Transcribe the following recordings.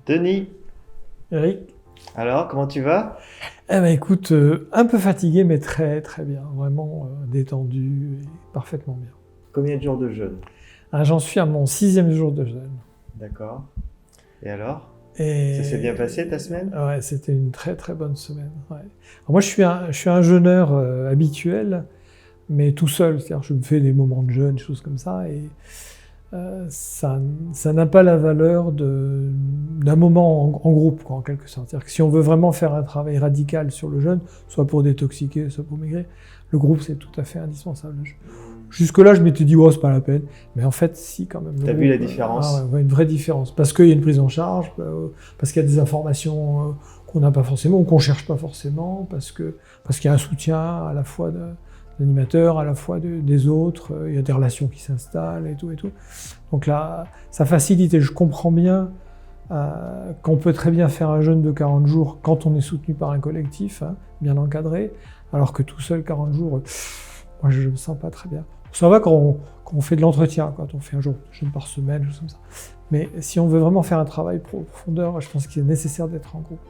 Denis, Eric? alors comment tu vas? Eh ben écoute, un peu fatigué, mais très très bien. Vraiment détendu et parfaitement bien. Combien de jours de jeûne? Ah, j'en suis à mon 6e jour de jeûne. D'accord. Et alors? Et Ça s'est bien passé ta semaine? ouais, c'était une très très bonne semaine. Ouais. Alors moi, je suis un jeûneur habituel, mais tout seul. C'est-à-dire, je me fais des moments de jeûne, des choses comme ça, et ça n'a pas la valeur d'un moment en groupe, quoi, en quelque sorte. C'est-à-dire que si on veut vraiment faire un travail radical sur le jeûne, soit pour détoxiquer, soit pour maigrir, le groupe, c'est tout à fait indispensable. Jusque-là, je m'étais dit, oh, c'est pas la peine. Mais en fait, si, quand même. T'as vu la différence? Ouais, une vraie différence. Parce qu'il y a une prise en charge, parce qu'il y a des informations qu'on n'a pas forcément, ou qu'on cherche pas forcément, parce qu'il y a un soutien à la fois de l'animateur, à la fois des autres, il y a des relations qui s'installent et tout et tout. Donc là, ça facilite, et je comprends bien qu'on peut très bien faire un jeûne de 40 jours quand on est soutenu par un collectif, hein, bien encadré, alors que tout seul, 40 jours, moi je ne me sens pas très bien. Ça va quand on fait de l'entretien, quand on fait un jour de jeûne par semaine, choses comme ça. Mais si on veut vraiment faire un travail profondeur, je pense qu'il est nécessaire d'être en groupe.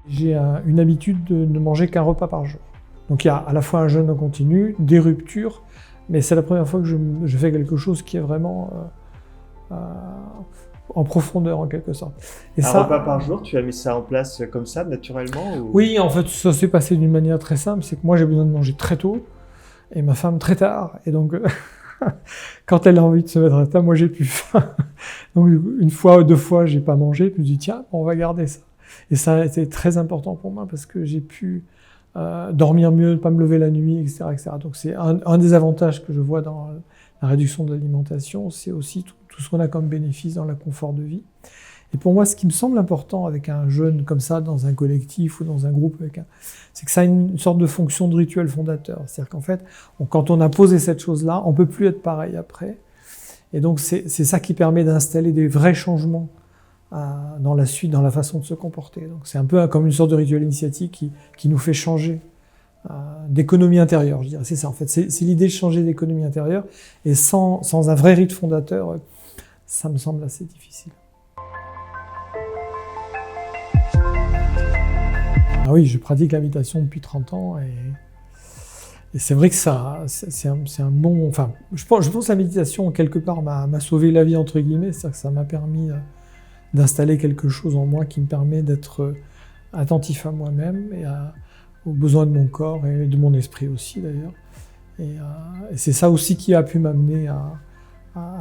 J'ai une habitude de ne manger qu'un repas par jour. Donc il y a à la fois un jeûne continu, des ruptures, mais c'est la première fois que je fais quelque chose qui est vraiment en profondeur en quelque sorte. Et Un repas par jour, tu as mis ça en place comme ça, naturellement ou... Oui, en fait, ça s'est passé d'une manière très simple, c'est que moi j'ai besoin de manger très tôt, et ma femme très tard, et donc quand elle a envie de se mettre à table, moi j'ai plus faim. Donc une fois ou deux fois, j'ai pas mangé, puis je me dis tiens, on va garder ça. Et ça a été très important pour moi parce que j'ai pu dormir mieux, ne pas me lever la nuit, etc., etc. Donc c'est un des avantages que je vois dans la réduction de l'alimentation, c'est aussi tout ce qu'on a comme bénéfice dans le confort de vie. Et pour moi, ce qui me semble important avec un jeûne comme ça, dans un collectif ou dans un groupe, c'est que ça a une sorte de fonction de rituel fondateur. C'est-à-dire qu'en fait, quand on a posé cette chose-là, on ne peut plus être pareil après. Et donc c'est ça qui permet d'installer des vrais changements dans la suite, dans la façon de se comporter. Donc c'est un peu comme une sorte de rituel initiatique qui nous fait changer d'économie intérieure, je dirais. C'est ça en fait, c'est l'idée de changer d'économie intérieure, et sans un vrai rite fondateur, ça me semble assez difficile. Ah oui, je pratique la méditation depuis 30 ans, et c'est vrai que ça, c'est un bon... Enfin, je pense que la méditation, quelque part, m'a sauvé la vie, entre guillemets. C'est-à-dire que ça m'a permis d'installer quelque chose en moi qui me permet d'être attentif à moi-même et aux besoins de mon corps et de mon esprit aussi, d'ailleurs. Et c'est ça aussi qui a pu m'amener à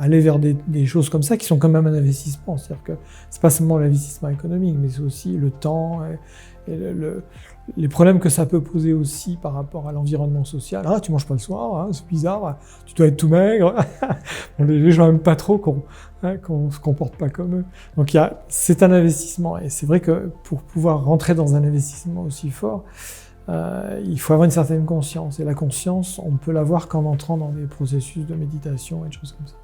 aller vers des choses comme ça, qui sont quand même un investissement. C'est-à-dire que c'est pas seulement l'investissement économique, mais c'est aussi le temps et les problèmes que ça peut poser aussi par rapport à l'environnement social. Ah, tu manges pas le soir, hein, c'est bizarre, tu dois être tout maigre. Bon, les gens n'aiment pas trop qu'on se comporte pas comme eux. Donc c'est un investissement, et c'est vrai que pour pouvoir rentrer dans un investissement aussi fort, il faut avoir une certaine conscience. Et la conscience, on peut l'avoir qu'en entrant dans des processus de méditation et des choses comme ça.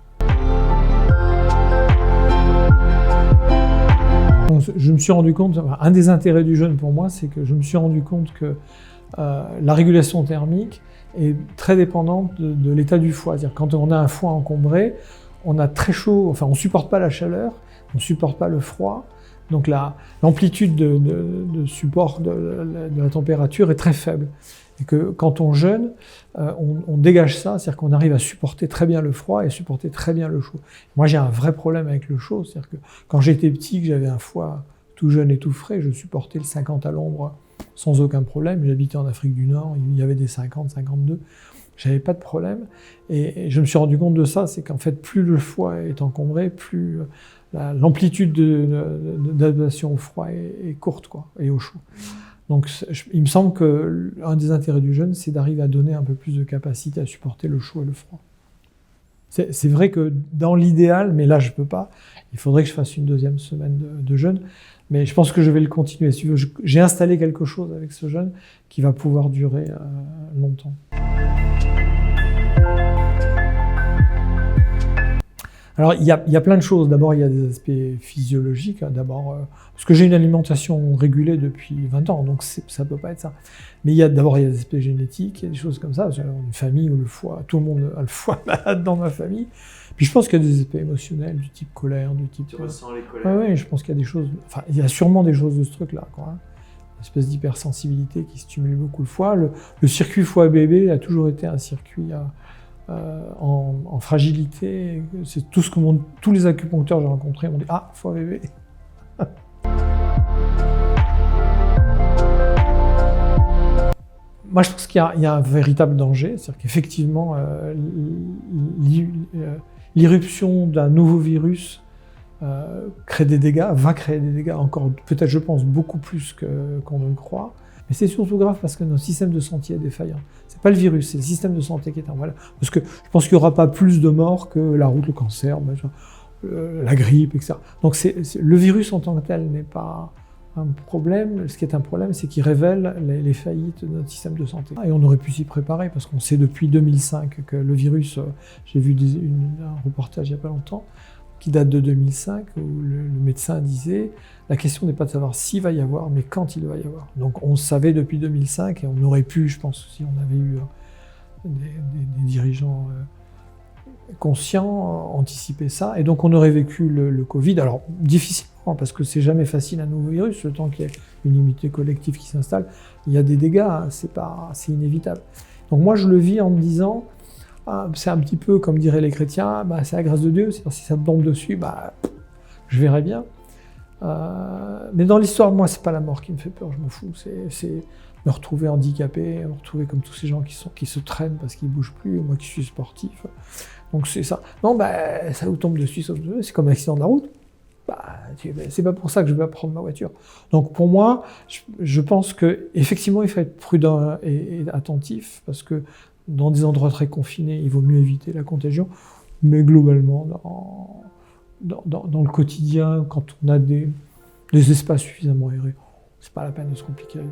Donc, je me suis rendu compte, un des intérêts du jeûne pour moi, c'est que je me suis rendu compte que la régulation thermique est très dépendante de l'état du foie. C'est-à-dire quand on a un foie encombré, on a très chaud, enfin on supporte pas la chaleur, on supporte pas le froid. Donc l'amplitude de support de la température est très faible. Et que quand on jeûne, on dégage ça, c'est-à-dire qu'on arrive à supporter très bien le froid et supporter très bien le chaud. Moi, j'ai un vrai problème avec le chaud, c'est-à-dire que quand j'étais petit, que j'avais un foie tout jeune et tout frais, je supportais le 50 à l'ombre sans aucun problème. J'habitais en Afrique du Nord, il y avait des 50, 52. J'avais pas de problème. Et je me suis rendu compte de ça, c'est qu'en fait, plus le foie est encombré, plus l'amplitude d'adaptation au froid est courte, quoi, et au chaud. Donc il me semble qu'un des intérêts du jeûne, c'est d'arriver à donner un peu plus de capacité à supporter le chaud et le froid. C'est vrai que dans l'idéal, mais là je peux pas, il faudrait que je fasse une deuxième semaine de jeûne, mais je pense que je vais le continuer. J'ai installé quelque chose avec ce jeûne qui va pouvoir durer longtemps. Alors, il y a plein de choses. D'abord, il y a des aspects physiologiques. D'abord, parce que j'ai une alimentation régulée depuis 20 ans, donc ça peut pas être ça. Mais d'abord, il y a des aspects génétiques, il y a des choses comme ça. J'ai une famille où le foie, tout le monde a le foie malade dans ma famille. Puis je pense qu'il y a des aspects émotionnels, du type colère, du type... Tu ressens les colères. Oui, je pense qu'il y a des choses... Enfin, il y a sûrement des choses de ce truc-là, quoi. Une espèce d'hypersensibilité qui stimule beaucoup le foie. Le circuit foie-bébé a toujours été un circuit... en fragilité, c'est tout ce que tous les acupuncteurs que j'ai rencontrés m'ont dit « Ah, foie bébé !» Moi, je pense qu'il y a un véritable danger, c'est-à-dire qu'effectivement, l'irruption d'un nouveau virus va créer des dégâts encore, peut-être, je pense, beaucoup plus qu'on ne le croit. Mais c'est surtout grave parce que notre système de santé est défaillant. C'est pas le virus, c'est le système de santé qui est en voilà. Parce que je pense qu'il n'y aura pas plus de morts que la route, le cancer, la grippe, etc. Donc le virus en tant que tel n'est pas un problème. Ce qui est un problème, c'est qu'il révèle les faillites de notre système de santé. Et on aurait pu s'y préparer parce qu'on sait depuis 2005 que le virus, j'ai vu un reportage il n'y a pas longtemps, qui date de 2005, où le médecin disait « La question n'est pas de savoir s'il va y avoir, mais quand il va y avoir ». Donc on savait depuis 2005, et on aurait pu, je pense, si on avait eu des dirigeants conscients, anticiper ça. Et donc on aurait vécu le Covid, alors difficilement, parce que c'est jamais facile un nouveau virus, le temps qu'il y ait une immunité collective qui s'installe, il y a des dégâts, hein, c'est inévitable. Donc moi je le vis en me disant... c'est un petit peu comme diraient les chrétiens, c'est la grâce de Dieu, c'est-à-dire si ça me tombe dessus, je verrai bien. Mais dans l'histoire, moi, c'est pas la mort qui me fait peur, je m'en fous. C'est me retrouver handicapé, me retrouver comme tous ces gens qui se traînent parce qu'ils bougent plus, moi qui suis sportif. Donc c'est ça. Non, ça vous tombe dessus, c'est comme l'accident de la route. C'est pas pour ça que je vais prendre ma voiture. Donc pour moi, je pense que effectivement, il faut être prudent et attentif parce que dans des endroits très confinés, il vaut mieux éviter la contagion, mais globalement, dans le quotidien, quand on a des espaces suffisamment aérés, c'est pas la peine de se compliquer la vie.